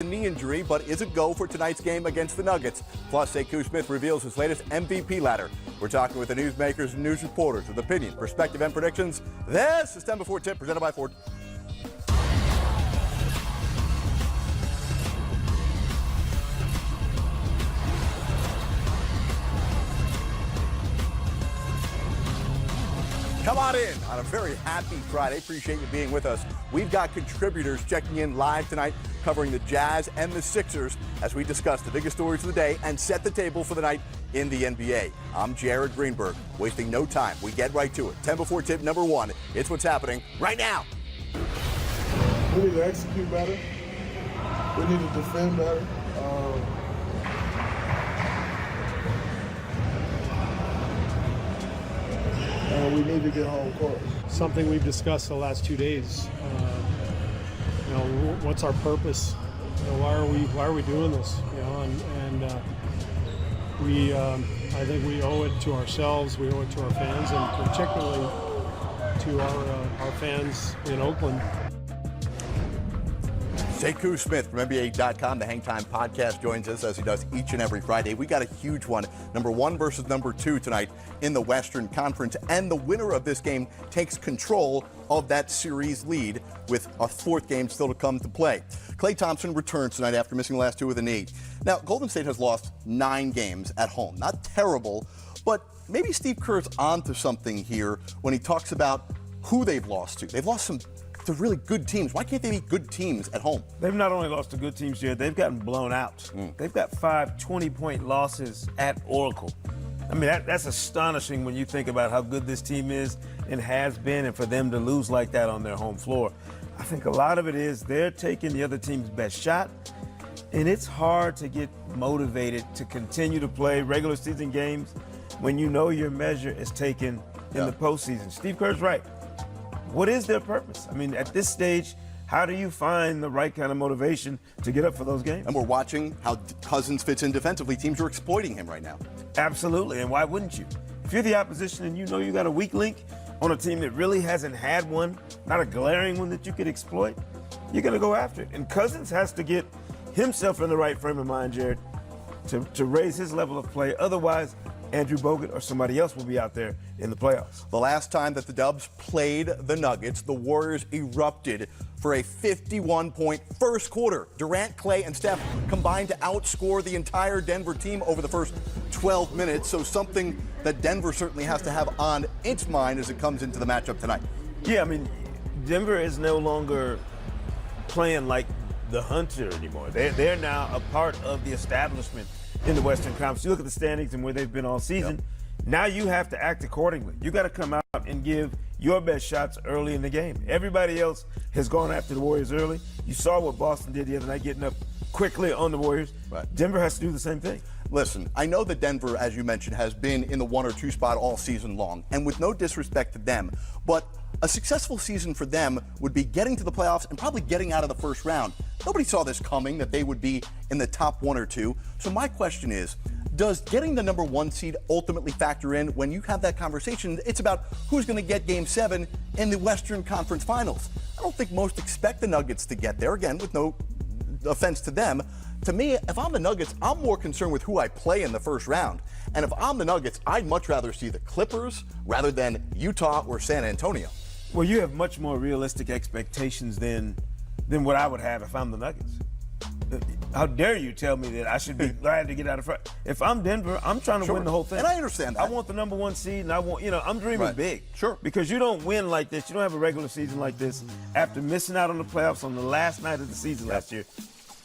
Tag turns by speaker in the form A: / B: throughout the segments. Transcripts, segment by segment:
A: knee injury, but is a go for tonight's game against the Nuggets. Plus, Sekou Smith reveals his latest MVP ladder. We're talking with the newsmakers and news reporters with opinion, perspective, and predictions. This is 10 Before Tip, presented by Ford. Come on in on a very happy Friday. Appreciate you being with us. We've got contributors checking in live tonight, covering the Jazz and the Sixers as we discuss the biggest stories of the day and set the table for the night in the NBA. I'm Jared Greenberg, wasting no time. We get right to it. 10 Before Tip number 1. It's what's happening right now.
B: We need to execute better. We need to defend better. We need to get home court.
C: Something we've discussed the last 2 days. What's our purpose? Why are we doing this? I think we owe it to ourselves. We owe it to our fans, and particularly to our fans in Oakland.
A: Sekou Smith from NBA.com, the Hang Time podcast, joins us as he does each and every Friday. We got a huge one, number 1 versus number 2 tonight in the Western Conference, and the winner of this game takes control of that series lead with a 4th game still to come to play. Klay Thompson returns tonight after missing the last 2 with a knee. Now, Golden State has lost 9 games at home. Not terrible, but maybe Steve Kerr's onto something here when he talks about who they've lost to. They've lost some to really good teams. Why can't they beat good teams at home?
D: They've not only lost to good teams here, they've gotten blown out. They've got 5 20-point losses at Oracle. I mean, that's astonishing when you think about how good this team is and has been, and for them to lose like that on their home floor. I think a lot of it is they're taking the other team's best shot, and it's hard to get motivated to continue to play regular season games when you know your measure is taken in the postseason. Steve Kerr's right. What is their purpose? I mean, at this stage, how do you find the right kind of motivation to get up for those games?
A: And we're watching how Cousins fits in defensively. Teams are exploiting him right now.
D: Absolutely, and why wouldn't you? If you're the opposition and you know you got a weak link on a team that really hasn't had one, not a glaring one that you could exploit, you're going to go after it. And Cousins has to get himself in the right frame of mind, Jared, to raise his level of play. Otherwise, Andrew Bogut or somebody else will be out there in the playoffs.
A: The last time that the Dubs played the Nuggets, the Warriors erupted for a 51-point first quarter. Durant, Klay, and Steph combined to outscore the entire Denver team over the first 12 minutes, so something that Denver certainly has to have on its mind as it comes into the matchup tonight.
D: Yeah, I mean, Denver is no longer playing like the Hunter anymore. They're now a part of the establishment in the Western Conference. You look at the standings and where they've been all season. Yep. Now you have to act accordingly. You got to come out and give your best shots early in the game. Everybody else has gone after the Warriors early. You saw what Boston did the other night, getting up quickly on the Warriors. Right. Denver has to do the same thing.
A: Listen, I know that Denver, as you mentioned, has been in the 1 or 2 spot all season long, and with no disrespect to them, but a successful season for them would be getting to the playoffs and probably getting out of the first round. Nobody saw this coming, that they would be in the top 1 or 2. So my question is, does getting the number 1 seed ultimately factor in when you have that conversation? It's about who's going to get Game 7 in the Western Conference Finals. I don't think most expect the Nuggets to get there, again, with no offense to them. To me, if I'm the Nuggets, I'm more concerned with who I play in the first round. And if I'm the Nuggets, I'd much rather see the Clippers rather than Utah or San Antonio.
D: Well, you have much more realistic expectations than what I would have if I'm the Nuggets. How dare you tell me that I should be glad to get out of front? If I'm Denver, I'm trying to win the whole thing.
A: And I understand that.
D: I want the number 1 seed, and I'm dreaming big.
A: Sure.
D: Because you don't win like this. You don't have a regular season like this after missing out on the playoffs on the last night of the season last year.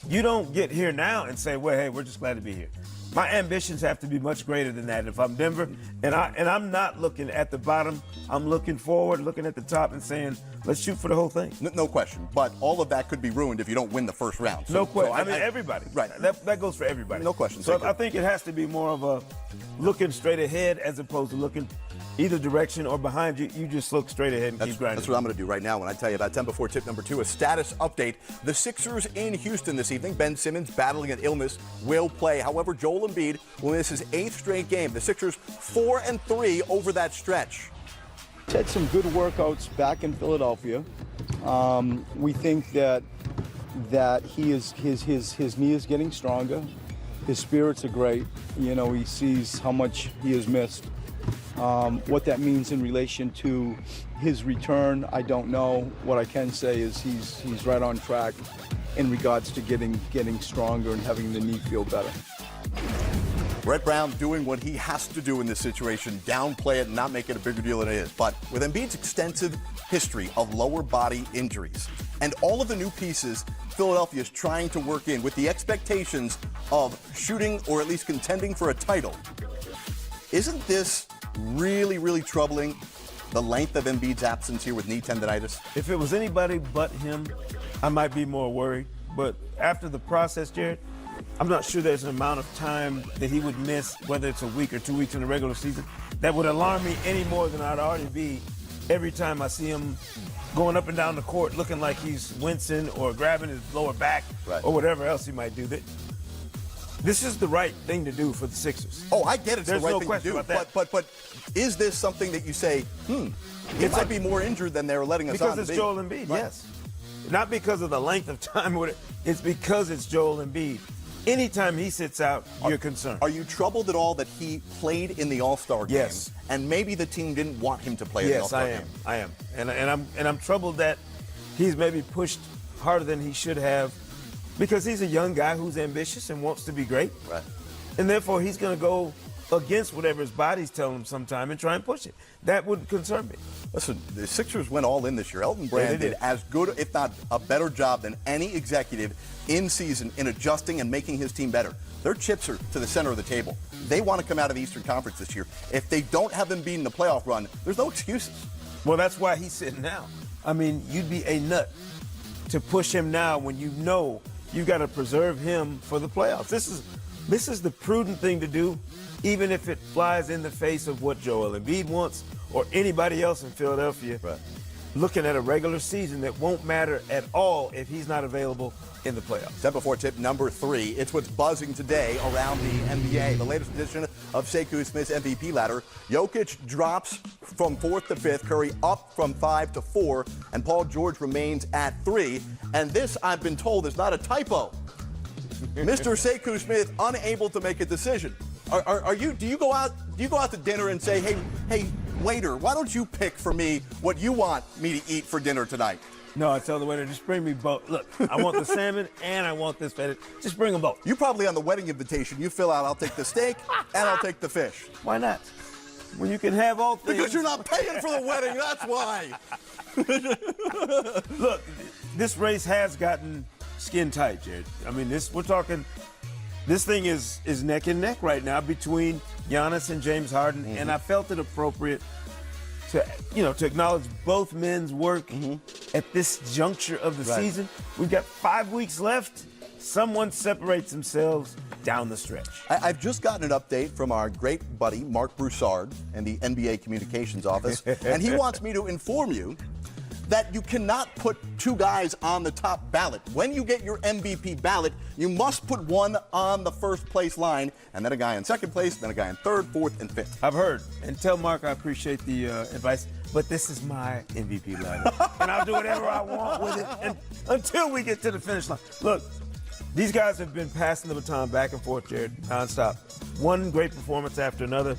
D: You don't get here now and say, well, hey, we're just glad to be here. My ambitions have to be much greater than that if I'm Denver, and I'm not looking at the bottom. I'm looking forward, looking at the top, and saying, let's shoot for the whole thing.
A: No question, but all of that could be ruined if you don't win the first round.
D: No question. I mean, everybody.
A: Right.
D: That goes for everybody.
A: No question.
D: So I think it has to be more of a looking straight ahead as opposed to looking either direction or behind you. You just look straight ahead and keep grinding.
A: That's what I'm going to do right now when I tell you about 10 Before Tip number 2, a status update. The Sixers in Houston this evening. Ben Simmons, battling an illness, will play. However, Joel Embiid will miss his 8th straight game. The Sixers 4-3 over that stretch.
E: Had some good workouts back in Philadelphia. We think that that his knee is getting stronger. His spirits are great. You know, he sees how much he has missed. What that means in relation to his return, I don't know. What I can say is he's right on track in regards to getting stronger and having the knee feel better.
A: Brett Brown doing what he has to do in this situation, downplay it and not make it a bigger deal than it is. But with Embiid's extensive history of lower body injuries and all of the new pieces Philadelphia is trying to work in with the expectations of shooting or at least contending for a title, isn't this really, really troubling, the length of Embiid's absence here with knee tendonitis?
D: If it was anybody but him, I might be more worried. But after the process, Jared, I'm not sure there's an amount of time that he would miss, whether it's a week or 2 weeks in the regular season, that would alarm me any more than I'd already be every time I see him going up and down the court looking like he's wincing or grabbing his lower back or whatever else he might do. This is the right thing to do for the Sixers.
A: Oh, I get it's
D: There's
A: the right
D: no
A: thing to
D: question
A: do,
D: about that.
A: but is this something that you say, he might be more injured than they're letting us on?
D: Because it's Joel Embiid, yes. Not because of the length of time, it's because it's Joel Embiid. Anytime he sits out, you're concerned.
A: Are you troubled at all that he played in the All-Star game?
D: Yes.
A: And maybe the team didn't want him to play in the All-Star game?
D: Yes, I am. And I'm troubled that he's maybe pushed harder than he should have, because he's a young guy who's ambitious and wants to be great.
A: Right.
D: And therefore, he's going to go against whatever his body's telling him sometime and try and push it. That would concern me.
A: Listen, the Sixers went all in this year. Elton Brand did as good, if not a better job than any executive in season in adjusting and making his team better. Their chips are to the center of the table. They want to come out of the Eastern Conference this year. If they don't have them beating the playoff run, there's no excuses.
D: Well, that's why he's sitting now. I mean, you'd be a nut to push him now when you know you got to preserve him for the playoffs. This is the prudent thing to do, even if it flies in the face of what Joel Embiid wants or anybody else in Philadelphia.
A: Right.
D: Looking at a regular season that won't matter at all if he's not available in the playoffs.
A: 10 before tip number 3. It's what's buzzing today around the NBA. The latest edition of Sekou Smith's MVP ladder. Jokic drops from 4th to 5th. Curry up from 5 to 4. And Paul George remains at 3. And this, I've been told, is not a typo. Mr. Sekou Smith unable to make a decision. Do you go out to dinner and say, hey, waiter, why don't you pick for me what you want me to eat for dinner tonight?
D: No, I tell the waiter, just bring me both. Look, I want the salmon and I want this feta. Just bring them both.
A: You probably on the wedding invitation, you fill out, I'll take the steak and I'll take the fish.
D: Why not? When you can have all things.
A: Because you're not paying for the wedding, that's why.
D: Look, this race has gotten skin tight, Jared. I mean, this thing is neck and neck right now between Giannis and James Harden, and I felt it appropriate to acknowledge both men's work at this juncture of the season. We've got 5 weeks left. Someone separates themselves down the stretch.
A: I've just gotten an update from our great buddy Mark Broussard in the NBA Communications Office, and he wants me to inform you that you cannot put 2 guys on the top ballot. When you get your MVP ballot, you must put one on the first place line, and then a guy in second place, then a guy in third, fourth, and fifth.
D: I've heard. And tell Mark I appreciate the advice, but this is my MVP ladder. And I'll do whatever I want with it until we get to the finish line. Look, these guys have been passing the baton back and forth, Jared, nonstop. One great performance after another.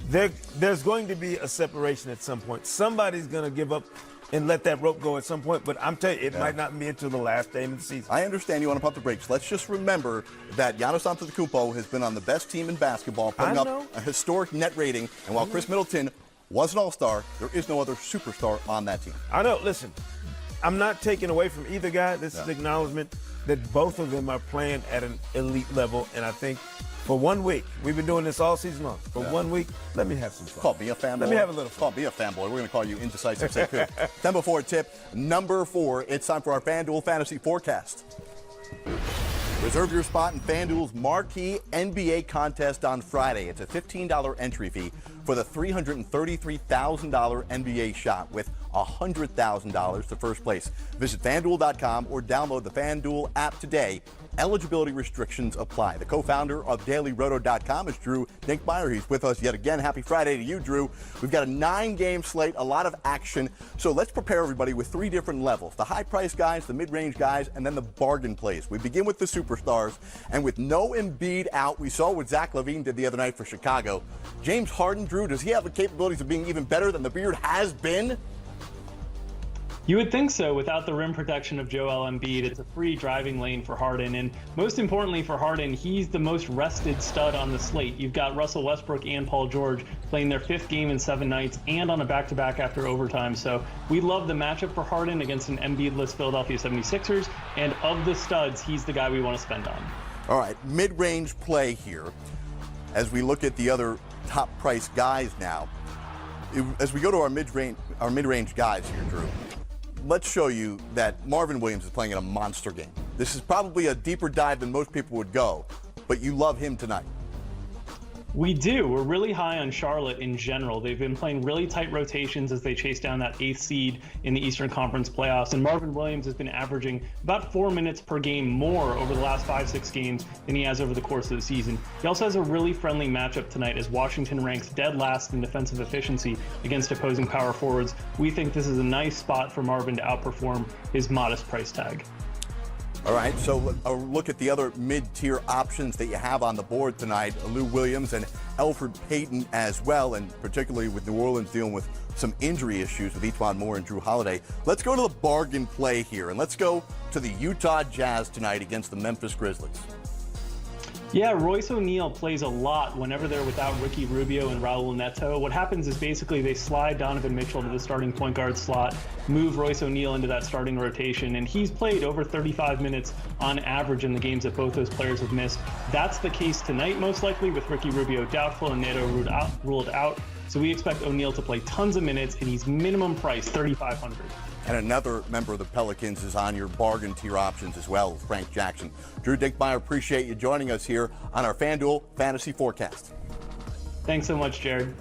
D: There's going to be a separation at some point. Somebody's going to give up and let that rope go at some point, but I'm telling you, it might not be until the last game of the season.
A: I understand you want to pump the brakes. Let's just remember that Giannis Antetokounmpo has been on the best team in basketball, putting up a historic net rating, and while Chris Middleton was an all-star, there is no other superstar on that team.
D: I know. Listen, I'm not taking away from either guy. This is acknowledgement that both of them are playing at an elite level, and I think for 1 week, we've been doing this all season long. For 1 week, let me have some fun.
A: Call me a fanboy.
D: Let me have a little fun.
A: Call me a fanboy. We're going to call you Indecisive Sekou. 10 before tip number 4. It's time for our FanDuel Fantasy Forecast. Reserve your spot in FanDuel's marquee NBA contest on Friday. It's a $15 entry fee for the $333,000 NBA shot with $100,000 to first place. Visit FanDuel.com or download the FanDuel app today Eligibility restrictions apply. The co-founder of DailyRoto.com is Drew Dinkmeyer. He's with us yet again. Happy Friday to you, Drew. We've got a 9-game slate, a lot of action. So let's prepare everybody with 3 different levels: the high-price guys, the mid-range guys, and then the bargain plays. We begin with the superstars, and with no Embiid out, we saw what Zach LaVine did the other night for Chicago. James Harden, Drew, does he have the capabilities of being even better than the Beard has been?
F: You would think so. Without the rim protection of Joel Embiid, it's a free driving lane for Harden. And most importantly for Harden, he's the most rested stud on the slate. You've got Russell Westbrook and Paul George playing their 5th game in 7 nights and on a back-to-back after overtime. So we love the matchup for Harden against an Embiid-less Philadelphia 76ers. And of the studs, he's the guy we want to spend on.
A: All right, mid-range play here. As we look at the other top-price guys now, as we go to our mid-range guys here, Drew, let's show you that Marvin Williams is playing in a monster game. This is probably a deeper dive than most people would go, but you love him tonight.
F: We do. We're really high on Charlotte in general. They've been playing really tight rotations as they chase down that 8th seed in the Eastern Conference playoffs. And Marvin Williams has been averaging about 4 minutes per game more over the last 5-6 games than he has over the course of the season. He also has a really friendly matchup tonight as Washington ranks dead last in defensive efficiency against opposing power forwards. We think this is a nice spot for Marvin to outperform his modest price tag.
A: All right, so a look at the other mid-tier options that you have on the board tonight. Lou Williams and Elfrid Payton as well, and particularly with New Orleans dealing with some injury issues with Etuan Moore and Drew Holiday. Let's go to the bargain play here, and let's go to the Utah Jazz tonight against the Memphis Grizzlies.
F: Yeah, Royce O'Neal plays a lot whenever they're without Ricky Rubio and Raul Neto. What happens is basically they slide Donovan Mitchell to the starting point guard slot, move Royce O'Neal into that starting rotation, and he's played over 35 minutes on average in the games that both those players have missed. That's the case tonight, most likely, with Ricky Rubio doubtful and Neto ruled out. So we expect O'Neal to play tons of minutes, and he's minimum price $3,500.
A: And another member of the Pelicans is on your bargain tier options as well, Frank Jackson. Drew Dinkmeyer, appreciate you joining us here on our FanDuel Fantasy Forecast.
F: Thanks so much, Jared.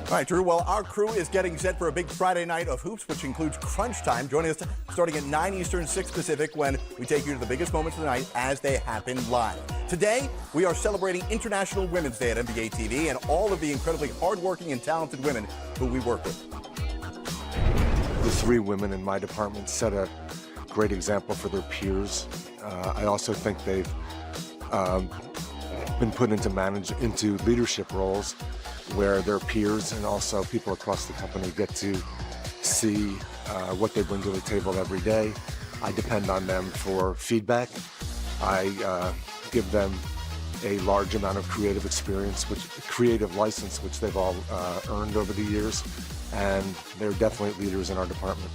A: All right, Drew, well, our crew is getting set for a big Friday night of hoops, which includes crunch time, joining us starting at 9 Eastern, 6 Pacific, when we take you to the biggest moments of the night as they happen live. Today, we are celebrating International Women's Day at NBA TV and all of the incredibly hardworking and talented women who we work with.
G: The 3 women in my department set a great example for their peers. I also think they've been put into leadership roles where their peers and also people across the company get to see what they bring to the table every day. I depend on them for feedback. I give them a large amount of creative experience, creative license, which they've all earned over the years, and they're definitely leaders in our department.